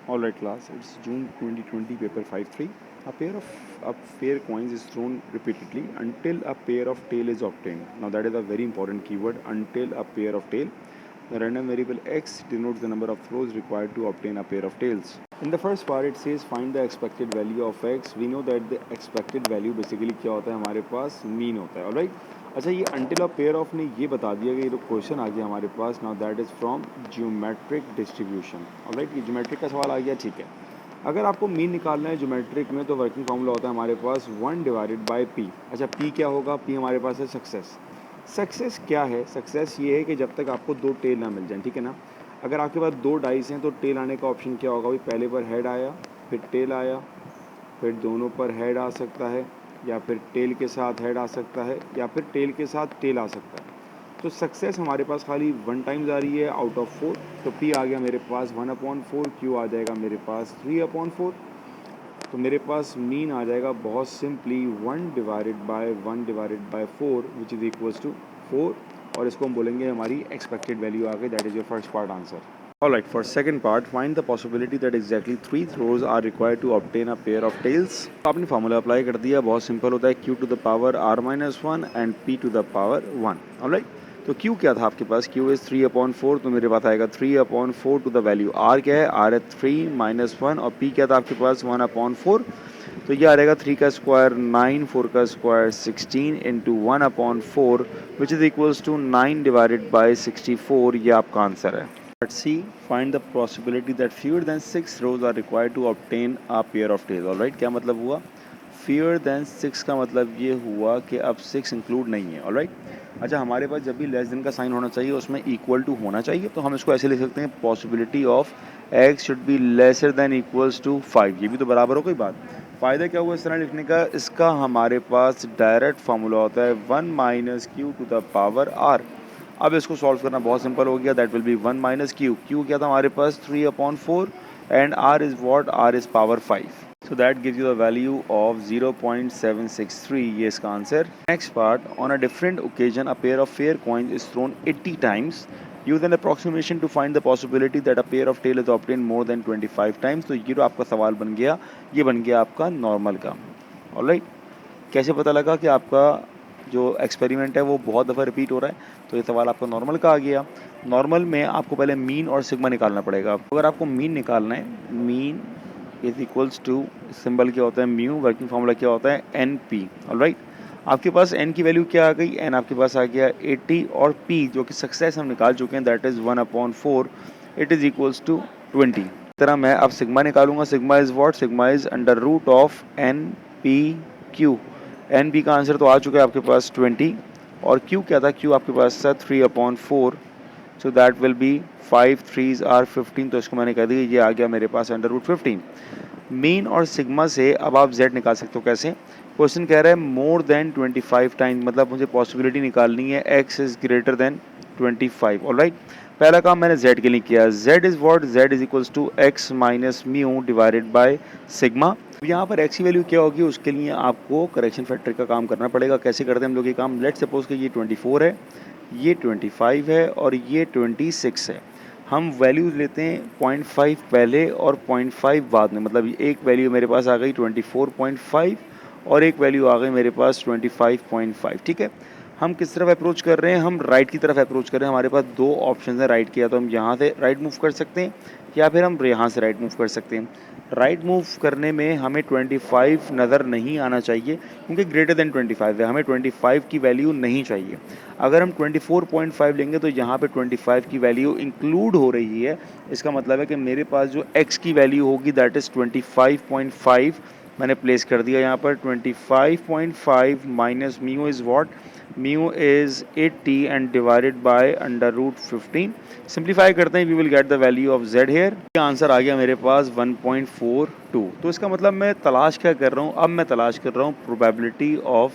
All right, class. It's June 2020, paper 5-3. A pair coins is thrown repeatedly until a pair of tail is obtained. Now that is a very important keyword. Until a pair of tail. The random variable x denotes the number of throws required to obtain a pair of tails. In the first part, it says find the expected value of x. We know that the expected value basically क्या होता है हमारे पास mean होता है. All right. अच्छा ये until a pair of ने ये बता दिया कि ये जो क्वेश्चन आ गया हमारे पास. Now that is from geometric distribution. Alright, ये ज्योमेट्रिक का सवाल आ गया, ठीक है. अगर आपको मीन निकालना है ज्योमेट्रिक में तो वर्किंग फार्मूला होता है हमारे पास 1 डिवाइडेड बाय पी. अच्छा पी क्या होगा? पी हमारे पास है सक्सेस. सक्सेस क्या है? सक्सेस ये है कि जब तक आपको दो टेल ना मिल जाए, ठीक है ना. अगर आपके पास दो डाइस हैं तो टेल आने का ऑप्शन क्या होगा? भाई पहले पर हेड आया, फिर टेल आया, फिर दोनों पर हेड आ सकता है, या फिर टेल के साथ हेड आ सकता है, या फिर टेल के साथ टेल आ सकता है. तो सक्सेस हमारे पास खाली 1 टाइम्स आ रही है आउट ऑफ 4. तो पी आ गया मेरे पास 1/4, क्यू आ जाएगा मेरे पास 3/4. तो मेरे पास मीन आ जाएगा बहुत simply 1/4 which is equals to 4. और इसको हम बोलेंगे हमारी एक्सपेक्टेड वैल्यू आ गई. That is your first part answer. Alright, for second part, find the possibility that exactly 3 throws are required to obtain a pair of tails. आपने formula apply कर दिया, बहुत सिंपल होता है. q to the power r-1 and p to the power 1. Alright, तो q क्या था आपके पास? q is 3/4, तो मेरे पास आएगा 3/4 to the value r क्या है? r है 3 - 1, और p क्या था आपके पास? 1/4. तो ये आ रहेगा 3 का स्क्वायर 9, 4 का square 16 into 1/4 which is equals to 9 divided by 64. ये आपका आंसर है. Part C, find the possibility that fewer than 6 rows are required to obtain a pair of tails. All right, क्या मतलब हुआ? Fewer than 6 का मतलब ये हुआ कि अब 6 इंक्लूड नहीं है. All right, अच्छा हमारे पास जब भी लेस देन का साइन होना चाहिए उसमें इक्वल टू होना चाहिए, तो हम इसको ऐसे लिख सकते हैं possibility of x should be lesser than equals to 5. ये भी तो बराबर हो कोई बात. फ़ायदा क्या हुआ इस तरह लिखने का? इसका हमारे पास डायरेक्ट फार्मूला होता है 1 - q to the power r. अब इसको सॉल्व करना बहुत सिंपल हो गया. That will B 1 - q. q क्या था हमारे पास? 3/4 and r is what? r is power 5. So that gives you the value of 0.763. ये इसका answer. Next part, on a different occasion, a pair of fair coins is thrown 80 times. Use an approximation to find the possibility that a pair of tail is obtained more than 25 times. तो ये जो आपका सवाल बन गया, ये बन गया आपका नॉर्मल का. ऑलराइट, कैसे पता लगा कि आपका जो एक्सपेरिमेंट है वो बहुत दफ़ा रिपीट हो रहा है? तो ये सवाल आपका नॉर्मल का आ गया. नॉर्मल में आपको पहले मीन और सिग्मा निकालना पड़ेगा. अगर आपको मीन निकालना है, mean is equals to, symbol क्या होता है? म्यू. वर्किंग फार्मूला क्या होता है? N P. ऑलराइट, आपके पास एन की वैल्यू क्या आ गई? एन आपके पास आ गया 80, और पी जो कि सक्सेस हम निकाल चुके हैं that is 1/4. It is equals to 20. इस तरह मैं अब सिग्मा निकालूंगा. Sigma is what? Sigma is under root of N P Q. N P का आंसर तो आ चुका है आपके पास 20, और क्यू क्या था? क्यू आपके पास था 3/4. So that will be 5 3s are 15. तो इसको मैंने कह दिया, ये आ गया मेरे पास अंडर रूट 15. मीन और सिग्मा से अब आप z निकाल सकते हो. कैसे? क्वेश्चन कह रहा है मोर देन 25 टाइम, मतलब मुझे पॉसिबिलिटी निकालनी है x is greater than 25. Alright, पहला काम मैंने z के लिए किया. z is what? z is equals to x minus mu divided by sigma. यहाँ पर x की वैल्यू क्या होगी? उसके लिए आपको करेक्शन फैक्टर का काम करना पड़ेगा. कैसे करते हैं हम लोग ये काम? लेट्स सपोज कि ये 24 है, ये 25 है, और ये 26 है. हम वैल्यूज़ लेते हैं 0.5 पहले और 0.5 बाद में. मतलब एक वैल्यू मेरे पास आ गई 24.5 और एक वैल्यू आ गई मेरे पास 25.5. ठीक है, हम किस तरफ अप्रोच कर रहे हैं? हम राइट की तरफ अप्रोच कर रहे हैं. हमारे पास दो ऑप्शन है राइट के, या तो हम यहाँ से राइट मूव कर सकते हैं या फिर हम यहाँ से राइट मूव कर सकते हैं. राइट मूव करने में हमें 25 नज़र नहीं आना चाहिए क्योंकि ग्रेटर देन 25 है. हमें 25 की वैल्यू नहीं चाहिए. अगर हम 24.5 लेंगे तो यहाँ पे 25 की वैल्यू इंक्लूड हो रही है. इसका मतलब है कि मेरे पास जो x की वैल्यू होगी दैट इज़ 25.5. मैंने प्लेस कर दिया यहाँ पर 25.5 minus mu is what? Mu is 80 and divided by under root 15. Simplify करते हैं, we will get the value of z here. Answer आ गया मेरे पास 1.42. तो इसका मतलब मैं तलाश क्या कर रहा हूँ? अब मैं तलाश कर रहा हूँ probability of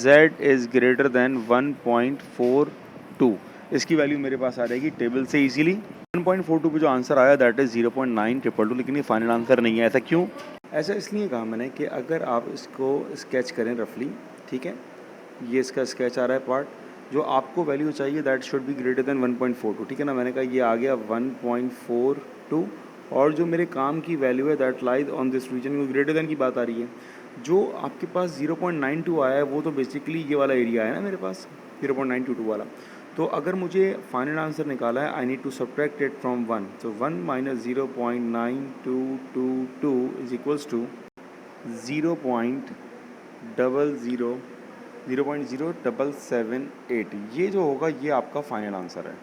z is greater than 1.42. इसकी वैल्यू मेरे पास आ जाएगी टेबल से इजीली. 1.42 पे जो आंसर आया दैट इज़ 0.922. लेकिन ये फाइनल आंसर नहीं है. ऐसा क्यों? ऐसा इसलिए कहा मैंने कि अगर आप इसको स्केच करें रफली, ठीक है, ये इसका स्केच आ रहा है पार्ट, जो आपको वैल्यू चाहिए that should be greater than 1.42. ठीक है ना, मैंने कहा ये आ गया 1.42 और जो मेरे काम की वैल्यू है that lies on this region, क्योंकि ग्रेटर देन की बात आ रही है। जो आपके पास 0.92 आया है वो तो बेसिकली ये वाला एरिया है ना मेरे पास, 0.922 वाला। तो अगर मुझे फाइनल आंसर निकाला है, I need to subtract it from 1, तो 1 माइनस 0.9222 इज इक्वल्स टू 0.00 0.0778। ये जो होगा ये आपका फाइनल आंसर है।